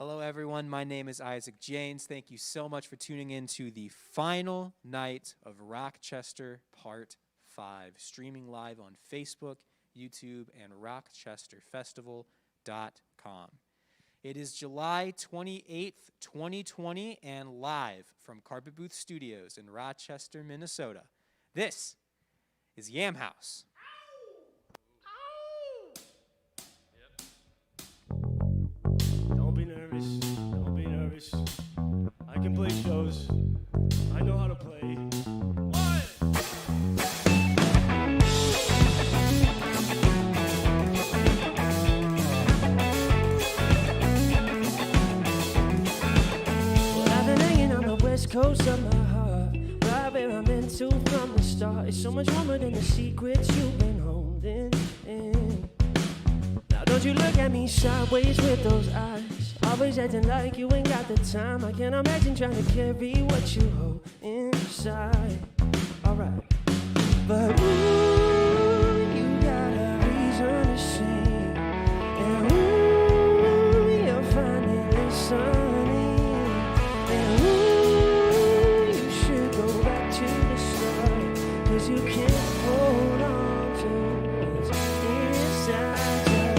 Hello, everyone. My name is Isaac Janes. Thank you so much for tuning in to the final night of ROCKchester Part 5, streaming live on Facebook, YouTube, and ROCKchesterFestival.com. It is July 28th, 2020, and live from Carpet Booth Studios in Rochester, Minnesota. This is Yam House. Don't be nervous. Don't be nervous. I can play shows. I know how to play. What? Well, I've been hanging on the west coast of my heart, right where I'm meant to from the start. It's so much warmer than the secrets you've been holding in. Now don't you look at me sideways with those eyes, always acting like you ain't got the time. I can't imagine trying to carry what you hold inside. Alright, but ooh, you got a reason to sing, and ooh, you're finally listening, and ooh, you should go back to the start, 'cause you can't hold on to what's inside your heart.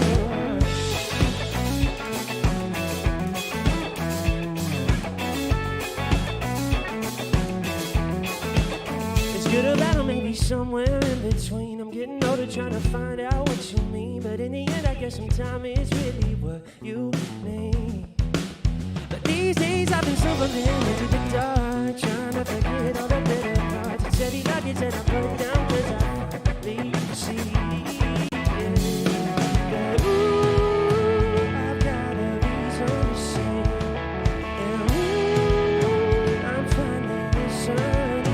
It's good or bad, or maybe somewhere in between. I'm getting older, trying to find out what you mean, but in the end, I guess sometimes it's really what you need. But these days, I've been slipping into the dark, trying to forget all the better parts. It's heavy luggage that I put down, 'cause I finally see. That ooh, I've got a reason to sing, and ooh, I'm finally listening,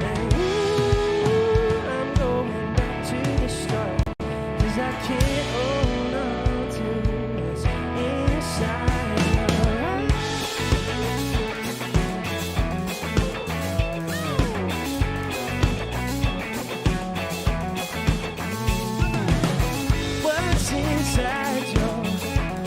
and ooh, I'm going back to the start, 'cause I can't hold on to what's inside your heart. What's inside your,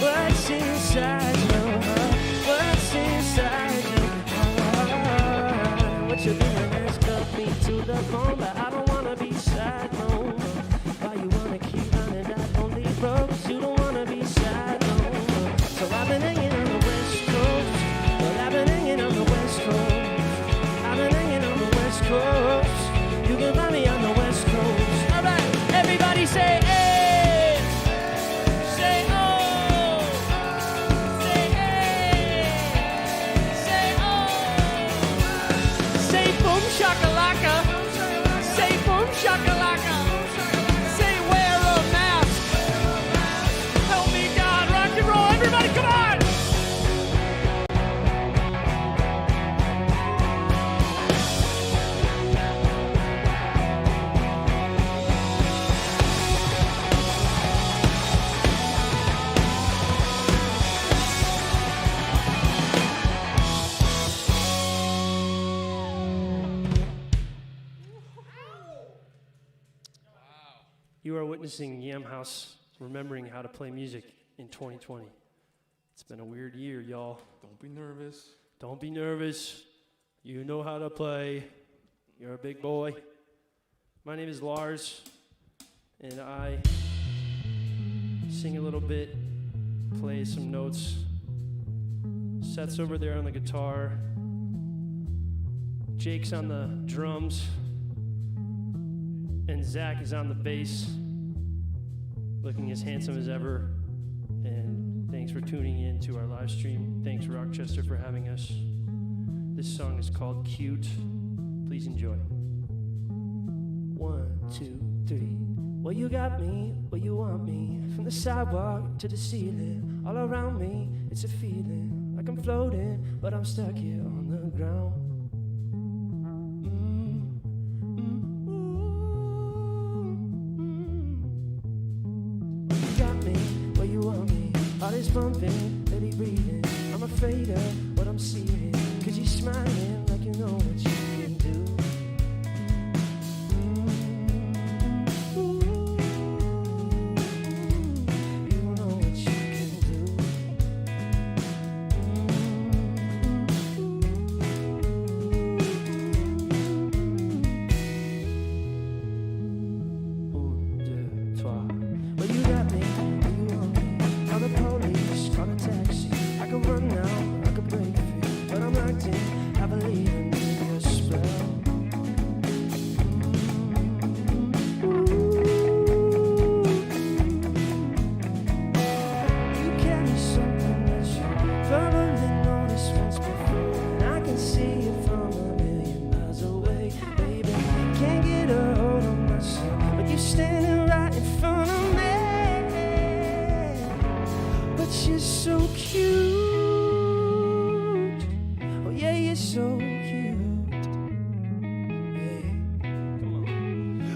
what's inside your heart? What's inside your heart? What you doing has cut me to the bone, but I don't wanna be sad no more. Why you wanna keep running that only road? 'Cause you don't wanna be sad no more. So I've been hanging on the west coast. Well, I've been hanging on the west coast. I've been hanging on the west coast. You can find me on the west coast. All right, everybody say hey. Say oh. Say hey. Say oh. Say boom shakalaka. Say boom shakalaka. Say wear a mask. Help me God, rock and roll. Everybody, come on. You are witnessing Yam House remembering how to play music in 2020. It's been a weird year, y'all. Don't be nervous. Don't be nervous. You know how to play. You're a big boy. My name is Lars, and I sing a little bit, play some notes. Seth's over there on the guitar. Jake's on the drums. And Zach is on the bass, looking as handsome as ever. And thanks for tuning in to our live stream. Thanks, ROCKchester, for having us. This song is called Cute. Please enjoy. 1, 2, 3. Well, you got me, well, you want me. From the sidewalk to the ceiling, all around me, it's a feeling like I'm floating, but I'm stuck here on the ground. Heart is pumping, steady breathing. I'm afraid of what I'm seeing, 'cause you're smiling like you know what you can do. You know what you can do.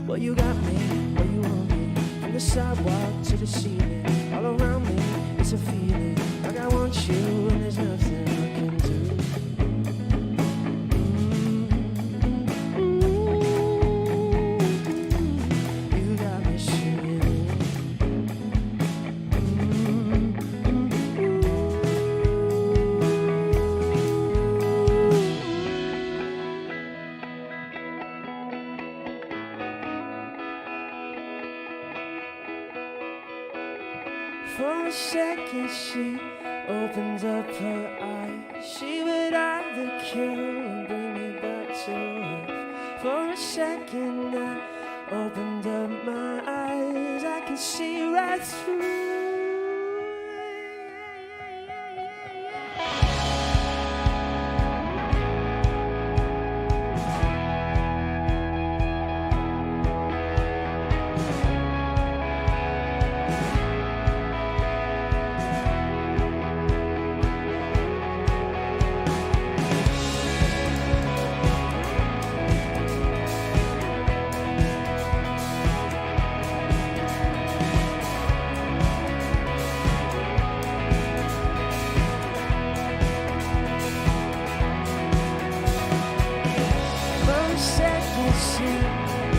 Well, you got me, well, you want me. From the sidewalk to the ceiling, all around me, it's a feeling like I want you, and there's nothing I can do. You got me singing. For a second she opens up her eyes. She would either kill or bring me back to life. For a second I opened up my eyes. I can see right through.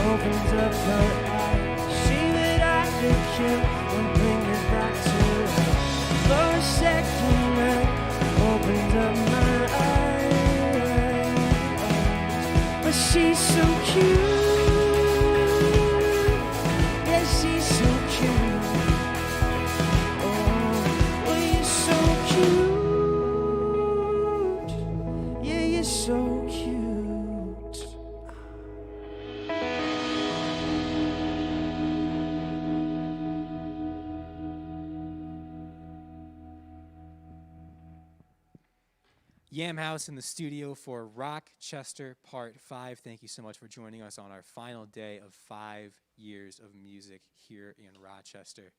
Opens up her eyes. She would either kill or bring us back to life. For a second I opened up my eyes. But she's so cute. Yeah, she's so cute. Oh, well, you're so cute. Yeah, you're so cute. Yam House in the studio for ROCKchester Part 5. Thank you so much for joining us on our final day of 5 years of music here in Rochester.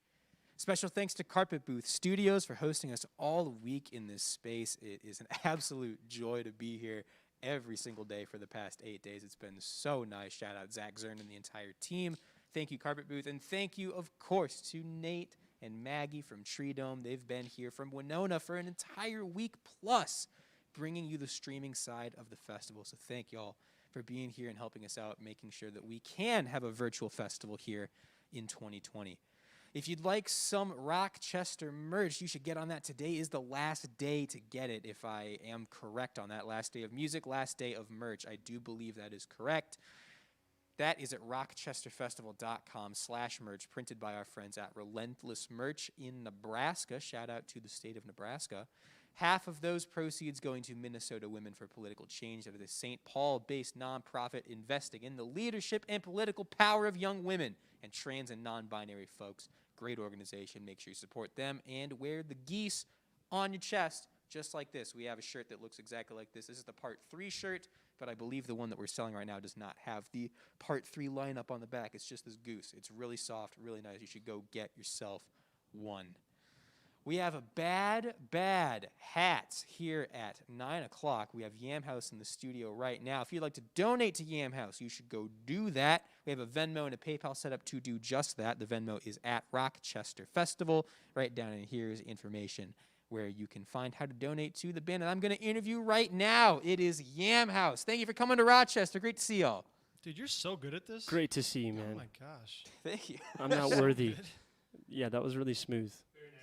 Special thanks to Carpet Booth Studios for hosting us all week in this space. It is an absolute joy to be here every single day for the past 8 days. It's been so nice. Shout out Zach Zern and the entire team. Thank you, Carpet Booth. And thank you, of course, to Nate and Maggie from Tree Dome. They've been here from Winona for an entire week plus, bringing you the streaming side of the festival. So thank y'all for being here and helping us out, making sure that we can have a virtual festival here in 2020. If you'd like some ROCKchester merch, you should get on that. Today is the last day to get it, if I am correct on that. Last day of music, last day of merch. I do believe that is correct. That is at rockchesterfestival.com/merch, printed by our friends at Relentless Merch in Nebraska. Shout out to the state of Nebraska. Half of those proceeds going to Minnesota Women for Political Change. That is a St. Paul-based nonprofit investing in the leadership and political power of young women and trans and non-binary folks. Great organization. Make sure you support them and wear the geese on your chest, just like this. We have a shirt that looks exactly like this. This is the Part 3 shirt, but I believe the one that we're selling right now does not have the Part 3 lineup on the back. It's just this goose. It's really soft, really nice. You should go get yourself one. We have a bad hat here at 9 o'clock. We have Yam House in the studio right now. If you'd like to donate to Yam House, you should go do that. We have a Venmo and a PayPal set up to do just that. The Venmo is at ROCKchester Festival. Right down in here is information where you can find how to donate to the band. And I'm going to interview right now. It is Yam House. Thank you for coming to Rochester. Great to see y'all. Dude, you're so good at this. Great to see you, man. Oh my gosh. Thank you. I'm not worthy. Yeah, that was really smooth.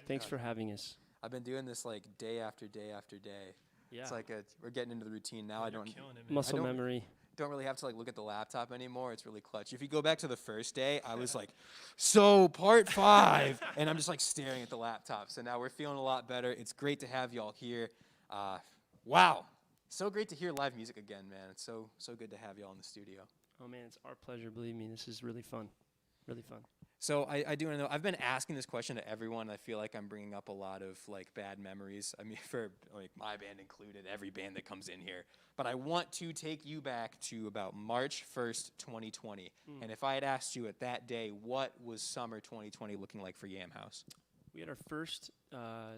Thanks for having us. I've been doing this like day after day after day. Yeah. It's like we're getting into the routine now. You're I don't killing it, man. Muscle I don't- memory. don't really have to like look at the laptop anymore. It's really clutch. If you go back to the first day, I was like, so Part 5, and I'm just like staring at the laptop. So now we're feeling a lot better. It's great to have y'all here. Wow, so great to hear live music again, man. It's so good to have y'all in the studio. Oh, man, it's our pleasure. Believe me, this is really fun. Really fun. So I do want to know, I've been asking this question to everyone. I feel like I'm bringing up a lot of like bad memories. I mean, for like my band included, every band that comes in here. But I want to take you back to about March 1st, 2020. And if I had asked you at that day, what was summer 2020 looking like for Yam House? We had our first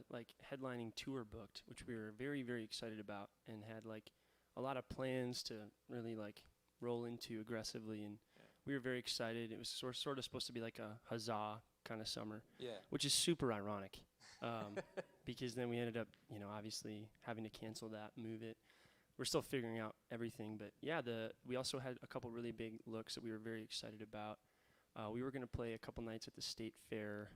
like headlining tour booked, which we were very, very excited about, and had like a lot of plans to really like roll into aggressively. And we were very excited. It was sort of supposed to be like a huzzah kind of summer, Yeah. which is super ironic, because then we ended up, obviously having to cancel that, move it. We're still figuring out everything, but yeah, we also had a couple really big looks that we were very excited about. We were going to play a couple nights at the State Fair,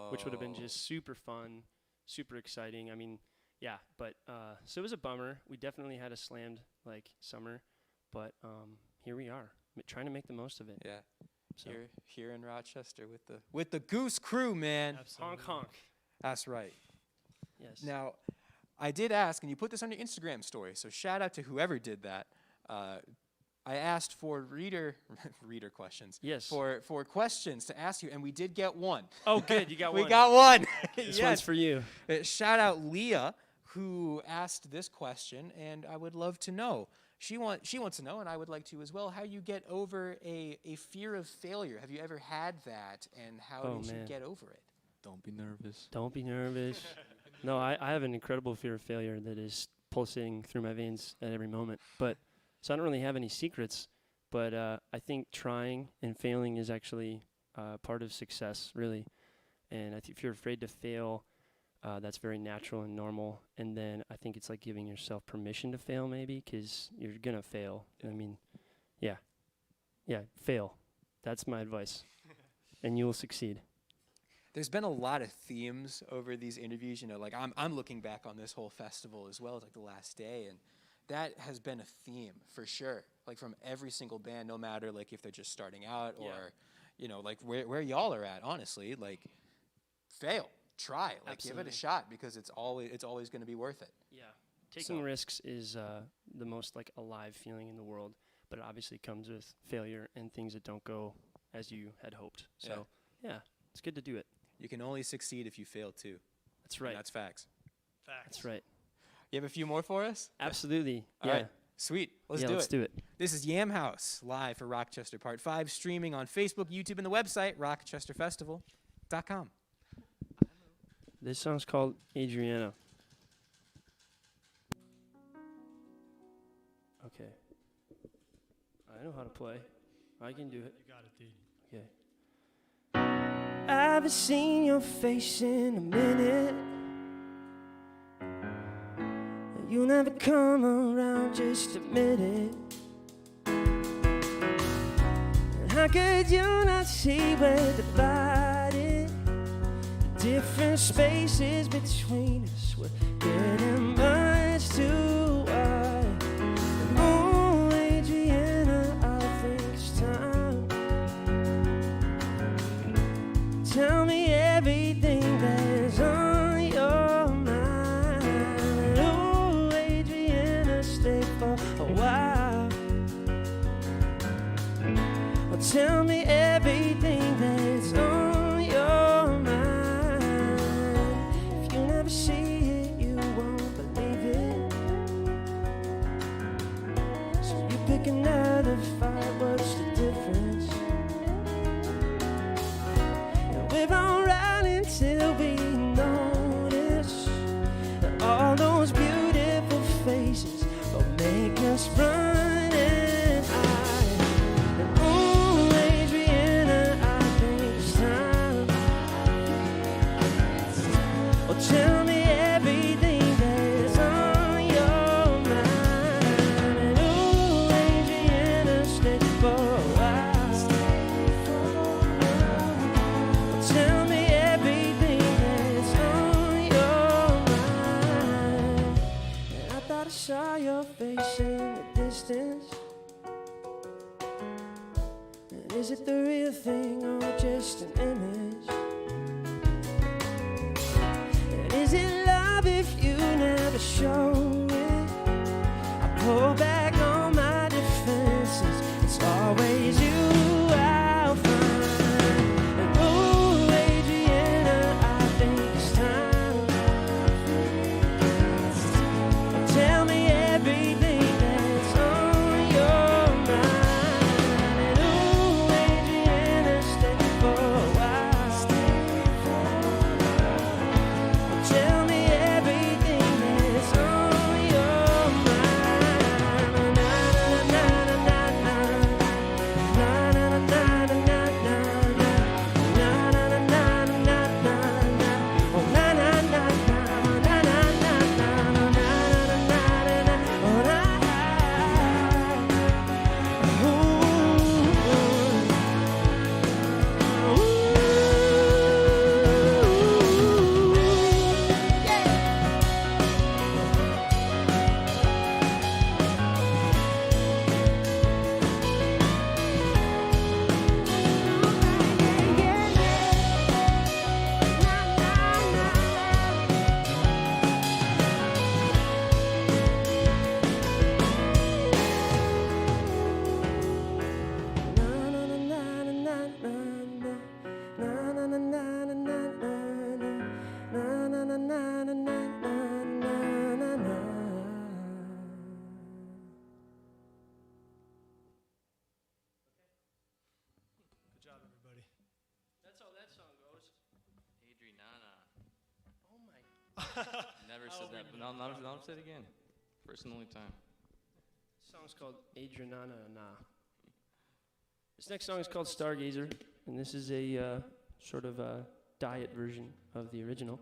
which would have been just super fun, super exciting. I mean, yeah, but so it was a bummer. We definitely had a slammed summer, but here we are, trying to make the most of it. Yeah. So. Here in Rochester with the Goose Crew, man. Honk honk. That's right. Yes. Now, I did ask, and you put this on your Instagram story, so shout out to whoever did that. I asked for reader questions. Yes. For questions to ask you, and we did get one. Oh, good. You got one. We got one. This Yes. one's for you. Shout out Leah, who asked this question, and I would love to know. She wants to know, and I would like to as well, how you get over a fear of failure. Have you ever had that, and how did you get over it? Don't be nervous. Don't be nervous. No, I have an incredible fear of failure that is pulsating through my veins at every moment. So I don't really have any secrets, but I think trying and failing is actually part of success, really. And I think if you're afraid to fail, that's very natural and normal. And then I think it's like giving yourself permission to fail, maybe, because you're going to fail. I mean, yeah, fail. That's my advice. And you will succeed. There's been a lot of themes over these interviews. I'm looking back on this whole festival as well as the last day, and that has been a theme for sure. From every single band, no matter if they're just starting out or where y'all are at. Honestly, fail, try, give it a shot because it's always going to be worth it. Yeah, taking risks is the most alive feeling in the world, but it obviously comes with failure and things that don't go as you had hoped. So yeah, it's good to do it. You can only succeed if you fail too. That's right. And that's facts. That's right. You have a few more for us? Absolutely. All right. Sweet. Let's do it. it. This is Yam House, live for ROCKchester Part 5, streaming on Facebook, YouTube, and the website, rockchesterfestival.com. This song's called Adriana. Okay. I know how to play. I can do it. You got it, dude. Okay. I haven't seen your face in a minute. You never come around, just admit it. And how could you not see we're divided? Different spaces between us, we're getting much too wide. And oh, Adriana, I think it's time. Tell me everything that's on your mind. Oh, Adriana, stay for a while. Oh, tell me everything that's on your mind. If you never see it, you won't believe it. So you pick another fight, what's the difference? And we're alright until we notice that all those beautiful faces will make us run and hide. And oh, Adriana, I think it's time. Oh, tell me everything that's on your mind. And oh, Adriana, stay for a while. Oh, tell me everything that's on your mind. And I thought I saw your face in the distance. And is it the real thing or just an image? And is it love if you never show it? I pull back on my defenses. It's always you I'll find. And oh, Adriana, I think it's time. Tell me everything that's on your mind. And oh, Adriana, stay for a while. Tell me everything that's on Never said that, but I'll say it again. First and only time. This song's called Adrianana Na. This next song is called Stargazer, and this is a sort of a diet version of the original.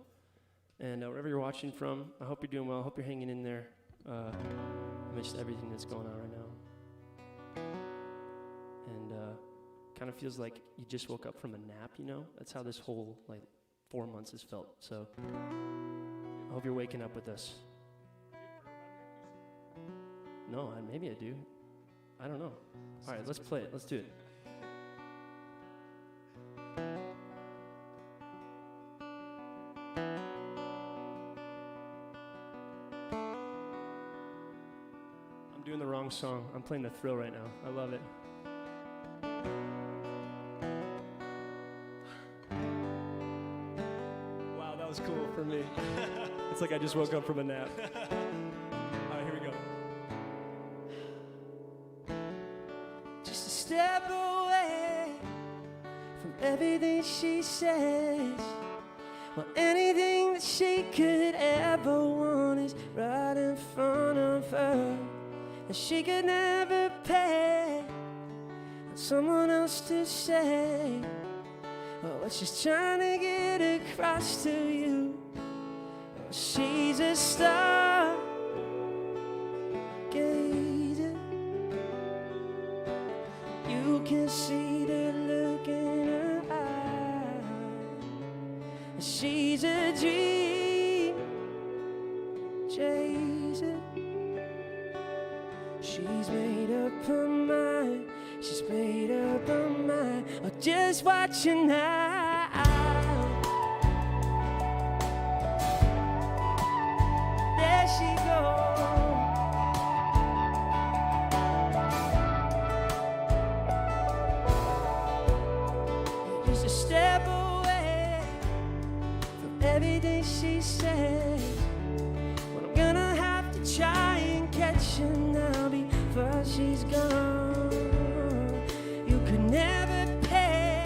And wherever you're watching from, I hope you're doing well. I hope you're hanging in there amidst everything that's going on right now. And kind of feels like you just woke up from a nap, you know? That's how this whole, 4 months has felt. So I hope you're waking up with us. No, maybe I do. I don't know. All right, let's play it. Let's do it. I'm doing the wrong song. I'm playing The Thrill right now. I love it. Wow, that was cool for me. It's like I just woke up from a nap. All right, here we go. Just a step away from everything she says. Well, anything that she could ever want is right in front of her. And she could never pay someone else to say what she's trying to get across to you. She's a star gazer. You can see the look in her eye. She's a dream chaser. She's made up her mind. She's made up her mind. Oh, just watch her now. There she goes. Just a step away from everything she says. But I'm gonna have to try and catch her now before she's gone. You could never pay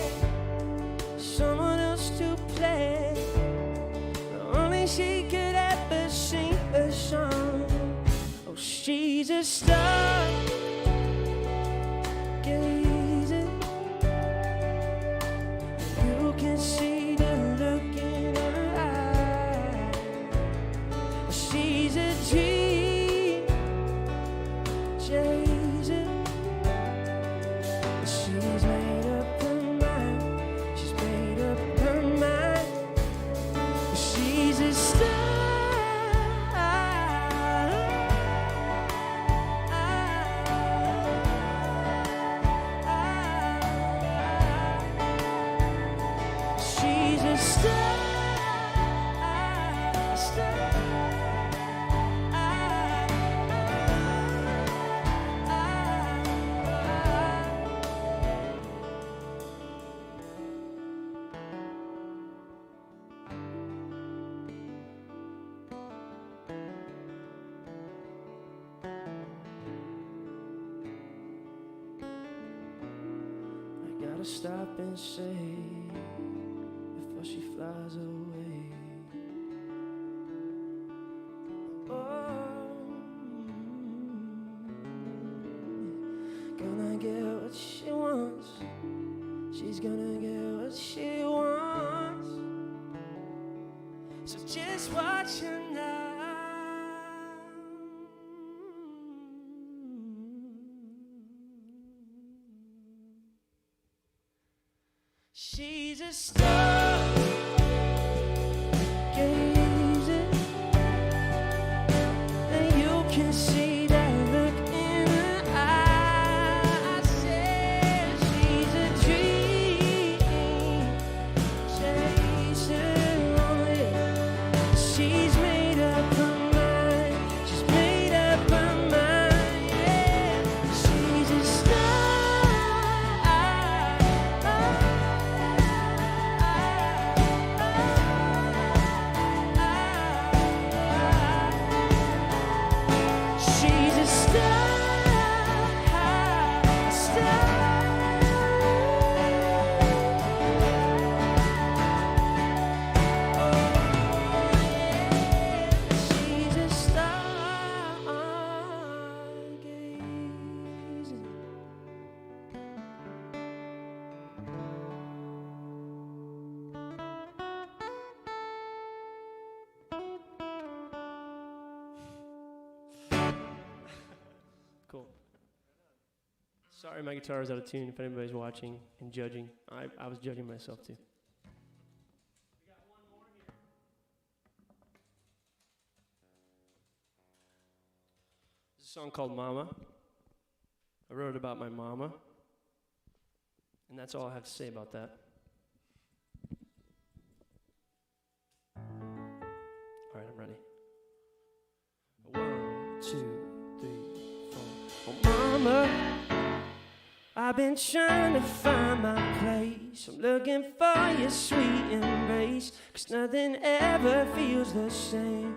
someone else to play. Only she could ever sing a song. Oh, she's a star gazer. You can see the look in her eye. Oh, she's a dream chaser. She's made up her mind. She's made up her mind. She's a star. She's a star. I gotta stop and say before she flies away. Oh, gonna get what she wants. She's gonna get what she wants. So just watch her now. She's a star gazer, and you can see that look in her eye. I said she's a dream chaser, oh yeah. She's made up her mind. She's made up her mind, yeah. She's a star. She's a star, star. Oh, yeah. Sorry, my guitar is out of tune. If anybody's watching and judging, I was judging myself too. This is a song called Mama. I wrote it about my mama, and that's all I have to say about that. All right, I'm ready. 1, 2, 3, 4. Oh, mama, I've been trying to find my place. I'm looking for your sweet embrace, 'cause nothing ever feels the same.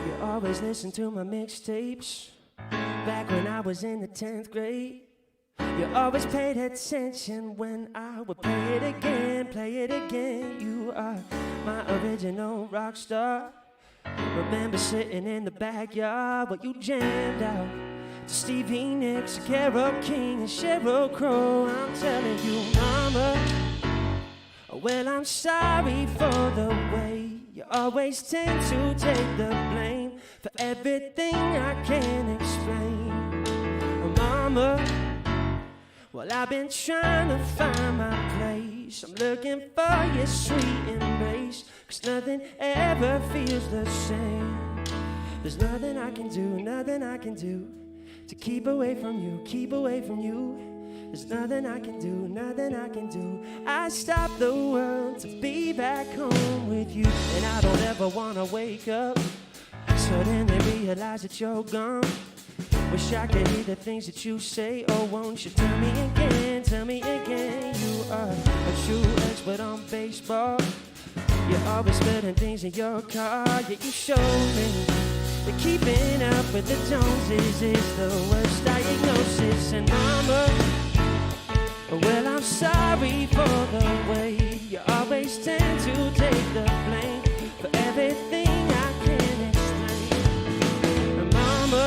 You always listen to my mixtapes. Back when I was in the 10th grade, you always paid attention when I would play it again, play it again. You are my original rock star. Remember sitting in the backyard while you jammed out to Stevie Nicks, Carole King, and Sheryl Crow. I'm telling you, mama, well, I'm sorry for the way you always tend to take the blame for everything I can't explain. Oh, mama, well, I've been trying to find my place. I'm looking for your sweet embrace, 'cause nothing ever feels the same. There's nothing I can do, nothing I can do to keep away from you, keep away from you. There's nothing I can do, nothing I can do. I stop the world to be back home with you. And I don't ever wanna wake up suddenly realize that you're gone. Wish I could hear the things that you say. Oh, won't you tell me again, tell me again. You are a true expert on baseball. You're always spitting things in your car. Yeah, you showed me that keeping up with the Joneses is the worst diagnosis. And mama, well, I'm sorry for the way you always tend to take the blame for everything I can't explain. And mama,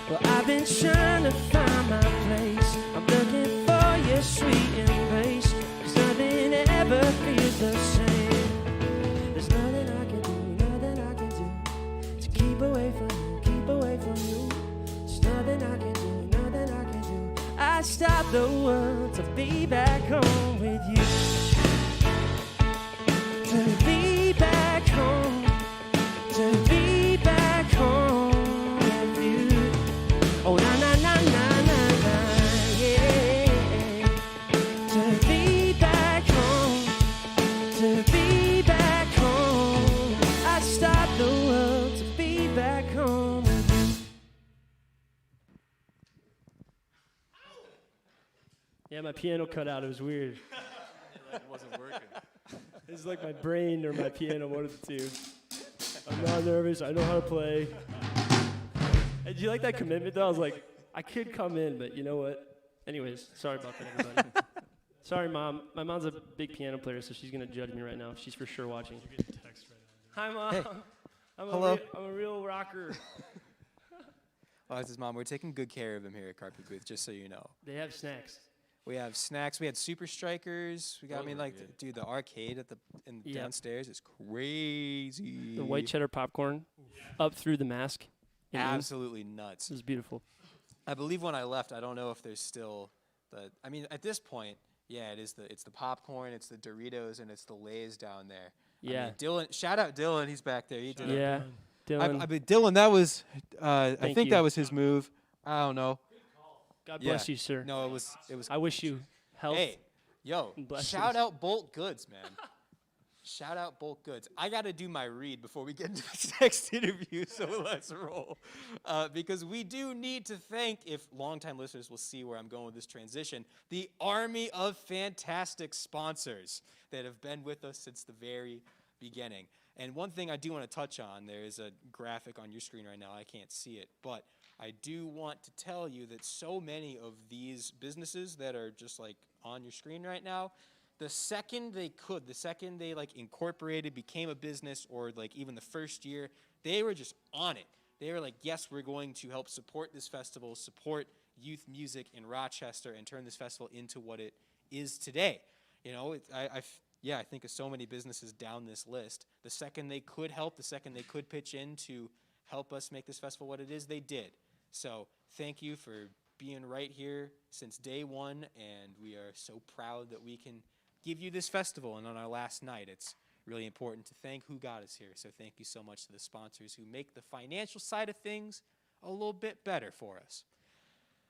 well, I've been trying to find my place. I'm looking for your sweet embrace, 'cause nothing ever feels the same. There's nothing I can do, nothing I can do to keep away from you, keep away from you. There's nothing I can do, nothing I can do. I stop the world to be back home with you. To be back home, to be back home with you. Oh, na na na na na na, yeah. To be back home, to be back home. I stop the world to be back home with you. Yeah, my piano cut out. It was weird. It wasn't working. It's like my brain or my piano, one of the two. I'm not nervous. I know how to play. Hey, do you like that commitment, though? I was like, I could come in, but you know what? Anyways, sorry about that, everybody. Sorry, Mom. My mom's a big piano player, so she's going to judge me right now. She's for sure watching. Hi, Mom. Hey. I'm a real rocker. Oh, this is Mom. We're taking good care of him here at Carpet Booth, just so you know. They have snacks. We have snacks. We had Super Strikers. We got, Those were good. dude, the arcade in Yep. downstairs is crazy. The white cheddar popcorn up through the mask. and in. Absolutely nuts. It was beautiful. I believe when I left, I don't know if there's still the. I mean, at this point, yeah, it's the popcorn, it's the Doritos, and it's the Lay's down there. Yeah. I mean, Dylan, shout out Dylan, he's back there. He did it. Yeah. Dylan, I mean, Dylan, that was. I Thank think you. that was his move. I don't know. God Yeah. bless you, sir. No, it was. It was. I wish you health. Hey, yo, and blessings. shout out Bolt Goods, man. Shout out Bolt Goods. I got to do my read before we get into this next interview, so let's roll. Because we do need to thank, if longtime listeners will see where I'm going with this transition, the army of fantastic sponsors that have been with us since the very beginning. And one thing I do want to touch on, there is a graphic on your screen right now. I can't see it, but I do want to tell you that so many of these businesses that are just like on your screen right now, the second they like incorporated, became a business, or like even the first year, they were just on it. They were like, yes, we're going to help support this festival, support youth music in Rochester, and turn this festival into what it is today. You know, I think of so many businesses down this list. The second they could help, the second they could pitch in to help us make this festival what it is, they did. So thank you for being right here since day one, and we are so proud that we can give you this festival. And on our last night, it's really important to thank who got us here. So thank you so much to the sponsors who make the financial side of things a little bit better for us.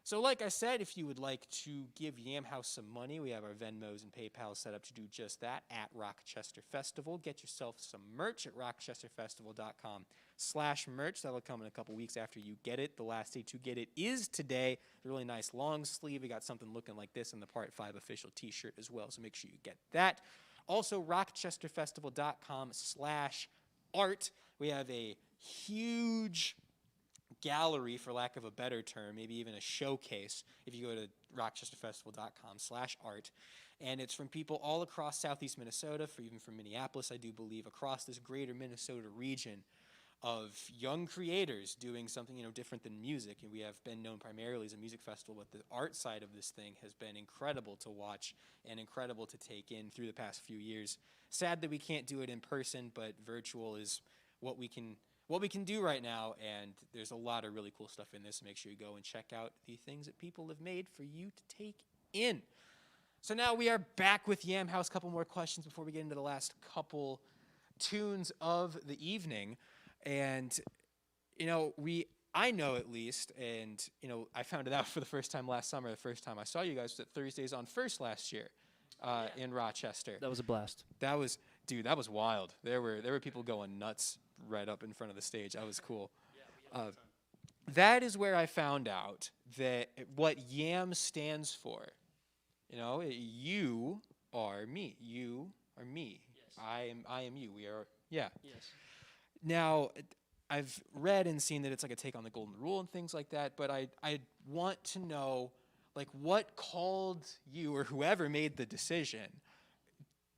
So like I said, if you would like to give Yam House some money, we have our Venmos and PayPal set up to do just that at ROCKchester Festival. Get yourself some merch at rockchesterfestival.com/merch. That'll come in a couple weeks after you get it. The last day to get it is today. A really nice long sleeve. We got something looking like this in the Part 5 official t-shirt as well, so make sure you get that. Also, rockchesterfestival.com/art. We have a huge gallery, for lack of a better term, maybe even a showcase, if you go to rockchesterfestival.com/art. And it's from people all across southeast Minnesota, even from Minneapolis, I do believe, across this greater Minnesota region of young creators doing something, different than music. And we have been known primarily as a music festival, but the art side of this thing has been incredible to watch and incredible to take in through the past few years. Sad that we can't do it in person, but virtual is what we can do right now, and there's a lot of really cool stuff in this. Make sure you go and check out the things that people have made for you to take in. So now we are back with Yam House. A couple more questions before we get into the last couple tunes of the evening. And, I know at least, and, I found it out for the first time last summer. The first time I saw you guys was at Thursdays on First last year in Rochester. That was a blast. That was wild. There were people going nuts right up in front of the stage. That was cool. That is where I found out that what YAM stands for. You are me. You are me. Yes. I am you. We are, yeah. Yes. Now, I've read and seen that it's like a take on the golden rule and things like that, but I want to know, what called you or whoever made the decision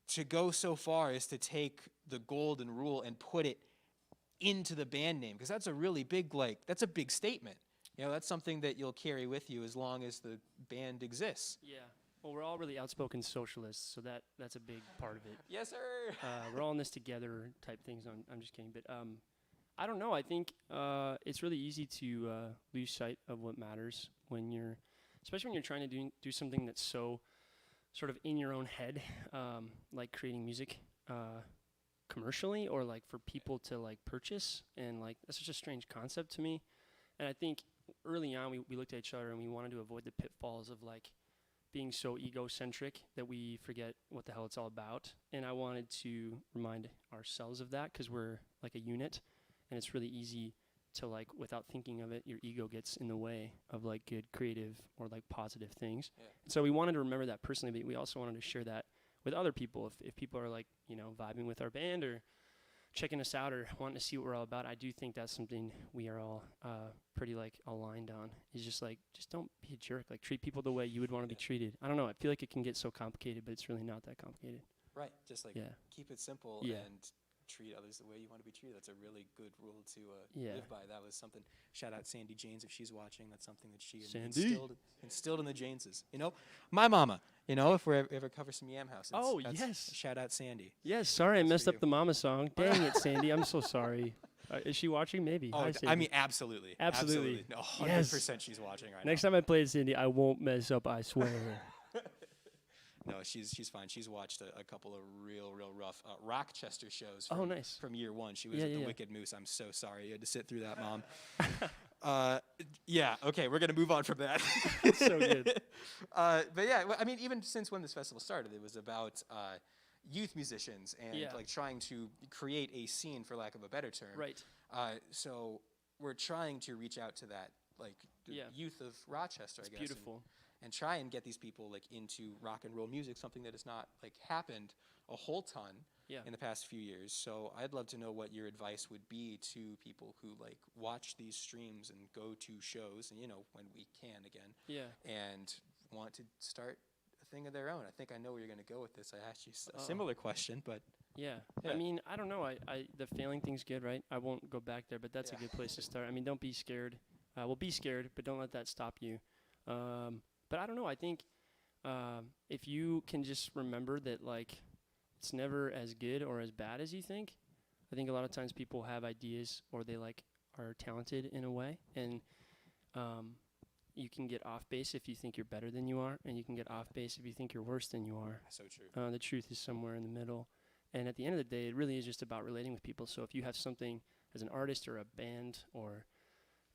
to go so far as to take the golden rule and put it into the band name, because that's a really big, that's a big statement. That's something that you'll carry with you as long as the band exists. Yeah. Well, we're all really outspoken socialists, so that's a big part of it. Yes, sir. We're all in this together type things. I'm just kidding, but I don't know. I think it's really easy to lose sight of what matters especially when you're trying to do something that's so sort of in your own head, like creating music commercially or for people to purchase, and that's such a strange concept to me. And I think early on we looked at each other and we wanted to avoid the pitfalls of being so egocentric that we forget what the hell it's all about. And I wanted to remind ourselves of that, because we're a unit, and it's really easy to without thinking of it, your ego gets in the way of good creative or positive things. Yeah. And so we wanted to remember that personally, but we also wanted to share that with other people. If people are vibing with our band or checking us out or wanting to see what we're all about, I do think that's something we are all pretty aligned on. Is just don't be a jerk. Treat people the way you would want to be treated. I don't know. I feel like it can get so complicated, but it's really not that complicated. Right. Just keep it simple and treat others the way you want to be treated. That's a really good rule to live by. That was something. Shout out Sandy Janes if she's watching. That's something that she instilled in the Janeses. My mama. If we ever cover some Yam House. Yes. Shout out Sandy. Yes. Sorry, I messed up the mama song. Dang it, Sandy. I'm so sorry. Is she watching? Maybe. Oh, Hi, Sandy. I mean, absolutely. Absolutely. No, 100% she's watching right now. Next time I play Sandy, I won't mess up. I swear. No, she's fine. She's watched a couple of real rough ROCKchester shows from year one. She was at the Wicked Moose. I'm so sorry you had to sit through that, Mom. Okay, we're going to move on from that. So good. But yeah, I mean, even since when this festival started, it was about youth musicians and trying to create a scene, for lack of a better term. Right. So we're trying to reach out to that, the youth of Rochester, I guess. Beautiful. And try and get these people into rock and roll music, something that has not happened a whole ton in the past few years. So I'd love to know what your advice would be to people who watch these streams and go to shows, and when we can again. Yeah. And want to start a thing of their own. I think I know where you're going to go with this. I asked you a similar question, but yeah. I mean, I don't know. I the failing thing's good, right? I won't go back there, but that's a good place to start. I mean, don't be scared. Well, be scared, but don't let that stop you. But I don't know. I think if you can just remember that, it's never as good or as bad as you think. I think a lot of times people have ideas, or they are talented in a way, and you can get off base if you think you're better than you are, and you can get off base if you think you're worse than you are. So true. The truth is somewhere in the middle. And at the end of the day, it really is just about relating with people. So if you have something as an artist or a band or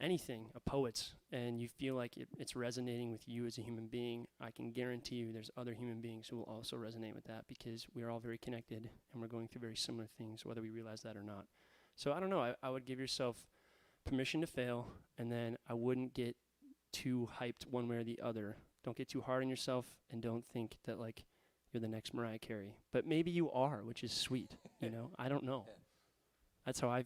anything, a poet, and you feel like it's resonating with you as a human being, I can guarantee you there's other human beings who will also resonate with that, because we are all very connected and we're going through very similar things, whether we realize that or not. So I don't know. I would give yourself permission to fail, and then I wouldn't get too hyped one way or the other. Don't get too hard on yourself, and don't think that like you're the next Mariah Carey. But maybe you are, which is sweet. You know, I don't know. Yeah. That's how I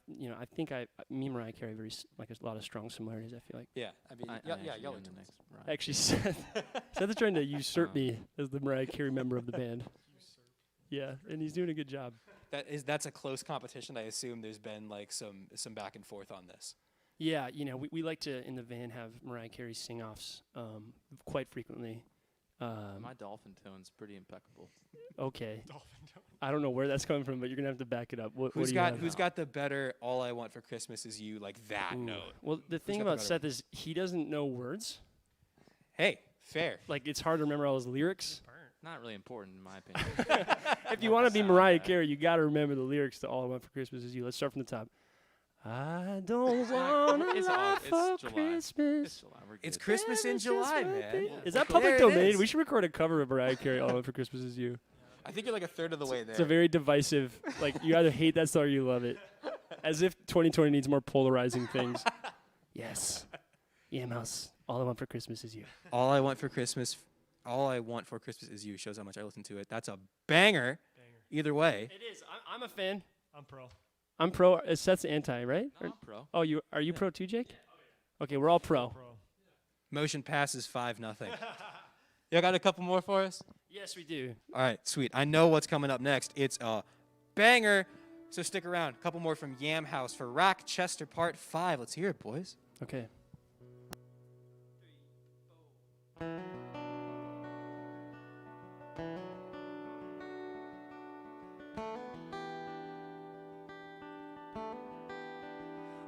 think me and Mariah Carey very like a lot of strong similarities. I feel like. Yeah, I mean, y'all are twins. Actually, Seth is trying to usurp me as the Mariah Carey member of the band. Yeah, and he's doing a good job. That's a close competition. I assume there's been like some back and forth on this. Yeah, you know, we like to in the van have Mariah Carey sing-offs quite frequently. My dolphin tone's pretty impeccable. Okay. I don't know where that's coming from, but you're gonna have to back it up. Who's got the better "All I Want for Christmas Is You" like that note? Well, the thing about Seth is he doesn't know words. Hey, fair. Like it's hard to remember all his lyrics. Not really important in my opinion. If you want to be Mariah Carey, you got to remember the lyrics to "All I Want for Christmas Is You." Let's start from the top. I don't want a lot for Christmas. It's July. We're It's good. Christmas in July, man. Yeah. Is that There public it domain? is. We should record a cover of Mariah Carey, "All I Want for Christmas Is You." I think you're like a third of the way there. It's a very divisive, like you either hate that song or you love it. As if 2020 needs more polarizing things. Yes. Mouse. All I Want for Christmas Is You. All I want for Christmas is you shows how much I listen to it. That's a banger. Either way. It is. I'm a fan. I'm pro. I'm pro. Seth's anti, right? No, I'm pro. Oh, are you pro too, Jake? Okay, we're all pro. Pro. Motion passes 5-0. Y'all got a couple more for us? Yes, we do. All right, sweet. I know what's coming up next. It's a banger. So stick around. A couple more from Haus for ROCKchester Part 5. Let's hear it, boys. Okay.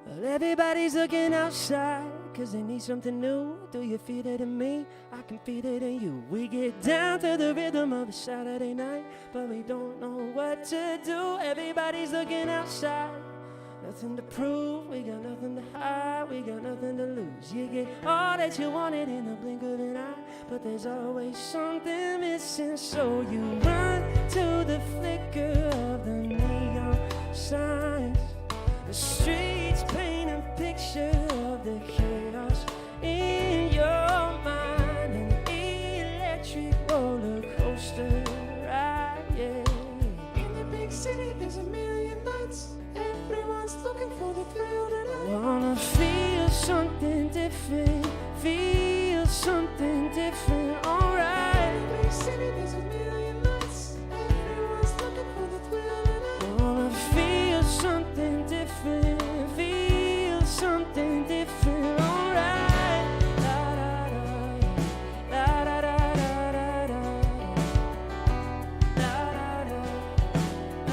Well, everybody's looking outside, 'cause they need something new. Do you feel it in me? I can feel it in you. We get down to the rhythm of a Saturday night, but we don't know what to do. Everybody's looking outside. Nothing to prove, we got nothing to hide, we got nothing to lose. You get all that you wanted in the blink of an eye, but there's always something missing. So you run to the flicker of the neon signs. The streets paint a picture of the chaos in your mind. An electric roller coaster ride, yeah. In the big city, there's a million lights. Everyone's looking for the thrill tonight. I wanna feel something different. Feel something different, alright. In the big city, there's a million lights. Everyone's looking for the thrill tonight. I wanna feel something different. Feel something different, alright. La da da, la da da da da da. La da da,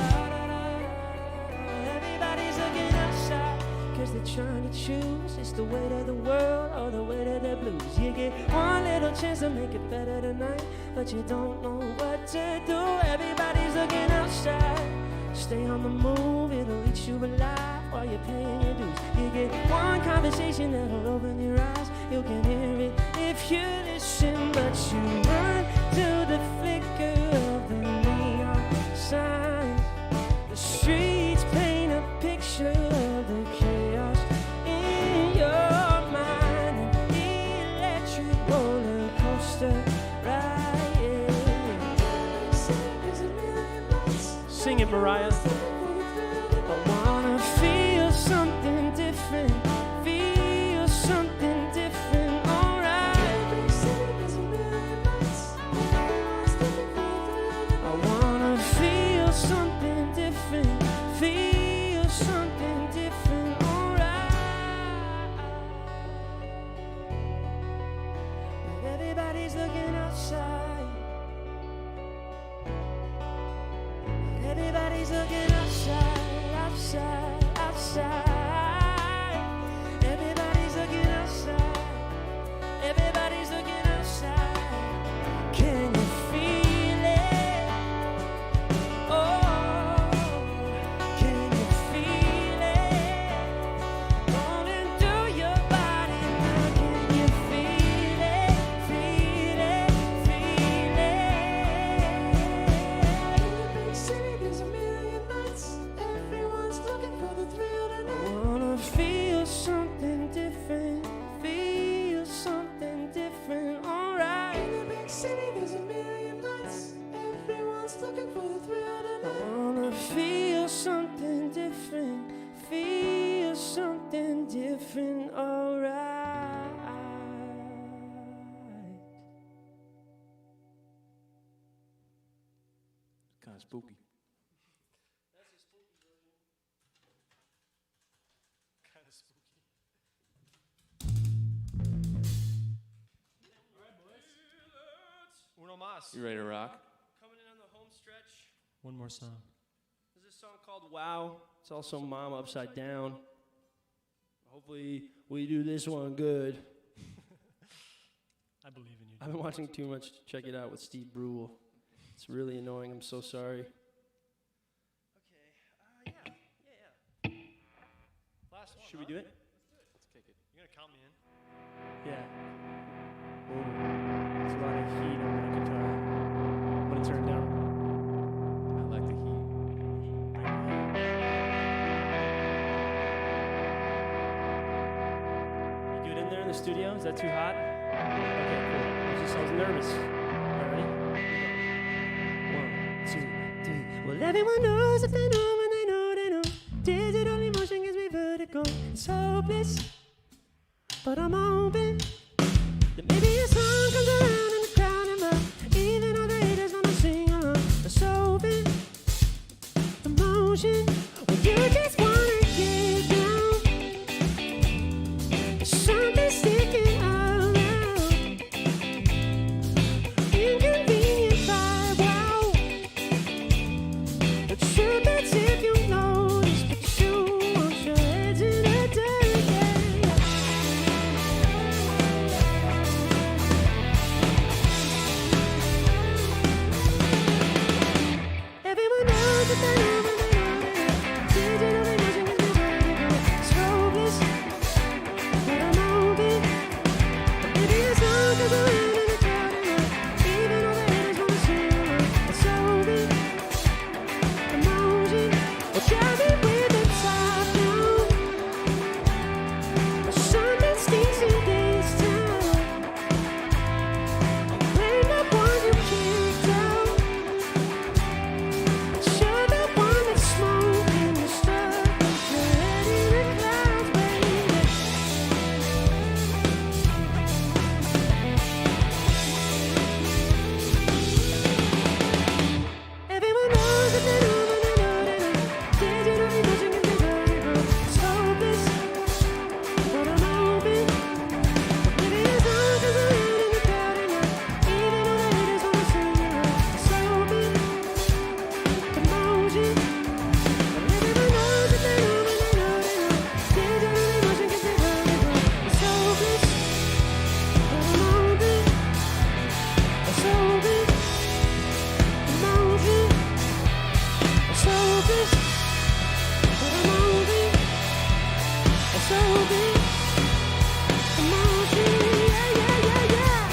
la da da da. Everybody's looking outside, 'cause they're trying to choose. It's the weight of the world or the weight of the blues. You get one little chance to make it better tonight, but you don't know what to do. Everybody's looking outside. Stay on the move, it'll eat you alive while you're paying your dues. You get one conversation that'll open your eyes. You can hear it if you listen, but you run to the flicker of the neon signs. The streets paint a picture of the chaos in your mind. An electric roller coaster ride, yeah. Sing it, Mariah. I wanna feel something different. Feel something different, alright. I wanna feel something different. Feel something different, alright. But everybody's looking outside. Everybody's looking outside, outside, outside. Everybody's looking outside. city, there's a million lights. Everyone's looking for the thrill tonight. I wanna feel something different. Feel something different, alright. Kind of spooky. Uno más. You ready to rock? Coming in on the home stretch. One more song. There's a song called Wow. It's also Mom Upside Down. Hopefully we do this one good. I believe in you. I've been watching too much Check It Out with Steve Brule. It's really annoying. I'm so sorry. Okay. Yeah. Last one. Should we do it? Let's kick it. You're gonna count me in? Yeah. Ooh. There's a lot of heat on my guitar. I'm gonna turn it down. I like the heat. You good in there in the studio? Is that too hot? Okay, cool. I was nervous. All right. 1, 2, 3. Well, everyone knows if they know when they know they know. Digital emotion gives me vertigo. It's hopeless, but I'm hoping that maybe a song comes around and the crowd and love. Even all the haters wanna sing along. It's hoping emotion. Well, you just wanna get down. Something sticking around. Inconvenient vibe, wow. The truth is if you notice, but you want your heads in the dirt, yeah. Everyone knows that they know when they know they know. Digital emotion is vertigo. It's hopeless, but I'm hoping that maybe a song comes around and the crowd and love. Even all the haters wanna sing along. It's hoping emotion will drive me with the top down. But something stinks in this town. Blame the ones you kicked out. You're the one that's smoking the stuff. Your head in the clouds, baby. Everyone knows that they know when they know they know. Digital emotion gives me vertigo. It's hopeless, but I'm hoping that maybe the song comes around and the crowd and love. Even all the haters wanna sing along. It's hoping emotion. Everyone knows that they know when they know they know. Digital emotion gives me vertigo. It's hopeless, but I'm hoping. It's hoping emotion. It's hopeless, but I'm hoping. It's hoping emotion. Yeah, yeah, yeah, yeah.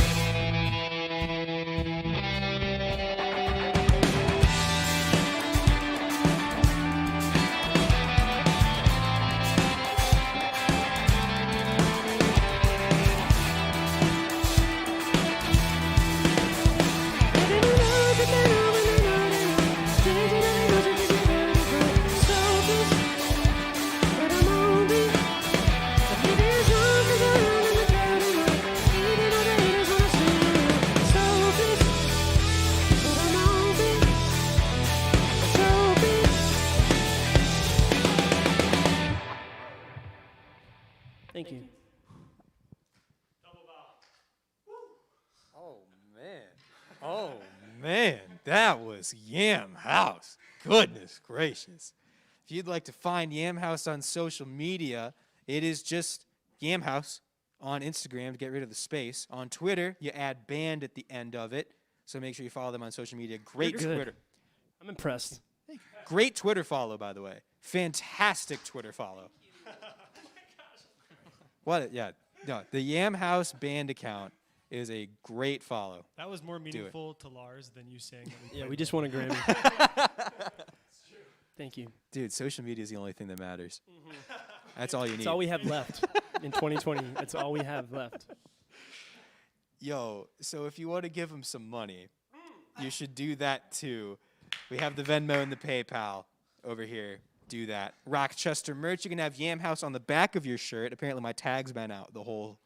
Everyone knows that they know when they know they know. Digital emotion gives me vertigo. It's hopeless, but I'm hoping that maybe a song comes around and the crowd and love. Even all the haters wanna sing along. It's hopeless, but I'm hoping. It's hoping. Thank you. Oh man. Oh man. That was Yam House. Goodness gracious. If you'd like to find Yam House on social media, it is just Yam House on Instagram to get rid of the space. On Twitter, you add band at the end of it. So make sure you follow them on social media. Great You're good. Twitter. I'm impressed. Great Twitter follow, by the way. Fantastic Twitter follow. What? Yeah. No, the Yam House band account is a great follow. That was more it. meaningful to Lars than you saying that we Yeah, played we just won a Grammy. Thank you. Dude, social media is the only thing that matters. That's all you need. That's all we have left in 2020. That's all we have left. Yo, so if you want to give them some money, you should do that too. We have the Venmo and the PayPal over here. Do that. ROCKchester merch. You can have Yam House on the back of your shirt. Apparently my tag's been out the whole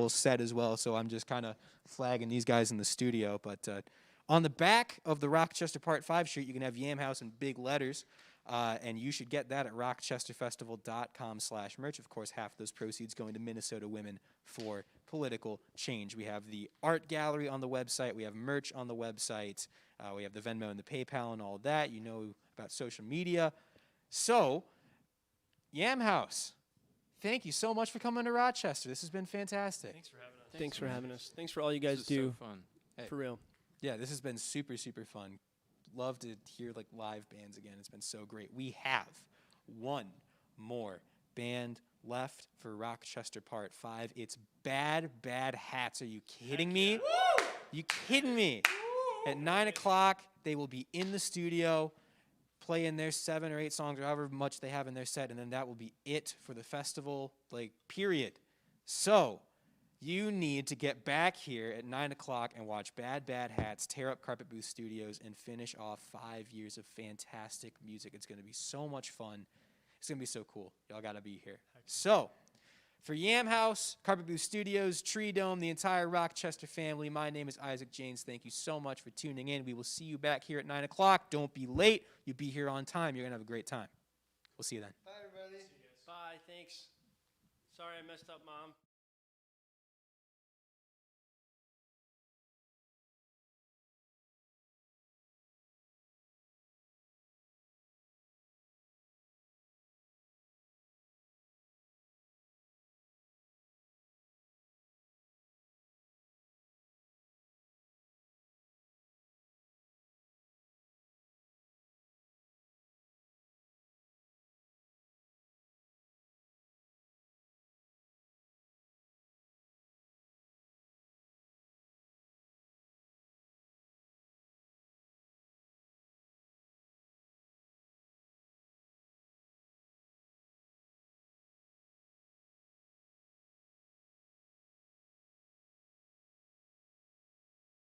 set as well, so I'm just kind of flagging these guys in the studio. But on the back of the ROCKchester Part 5 shirt, you can have Yam House in big letters. And you should get that at rockchesterfestival.com/merch. Of course, half those proceeds going to Minnesota Women for Political Change. We have the art gallery on the website. We have merch on the website. We have the Venmo and the PayPal and all that. You know about social media. So, Yam House, thank you so much for coming to Rochester. This has been fantastic. Thanks for having us. Thanks for having us. Thanks for all you This guys is do. so fun. For real. Yeah, this has been super, super fun. Love to hear like live bands again. It's been so great. We have one more band left for ROCKchester Part 5. It's Bad Bad Hats. Are you kidding me? You kidding me? At 9 o'clock, they will be in the studio playing their 7 or 8 songs or however much they have in their set, and then that will be it for the festival, like, period. So, you need to get back here at 9 o'clock and watch Bad Bad Hats tear up Carpet Booth Studios and finish off 5 years of fantastic music. It's going to be so much fun. It's going to be so cool. Y'all got to be here. So, for Yam House, Carpet Booth Studios, Tree Dome, the entire ROCKchester family, my name is Isaac Janes. Thank you so much for tuning in. We will see you back here at 9 o'clock. Don't be late. You'll be here on time. You're going to have a great time. We'll see you then. Bye, everybody. Bye, thanks. Sorry I messed up, Mom.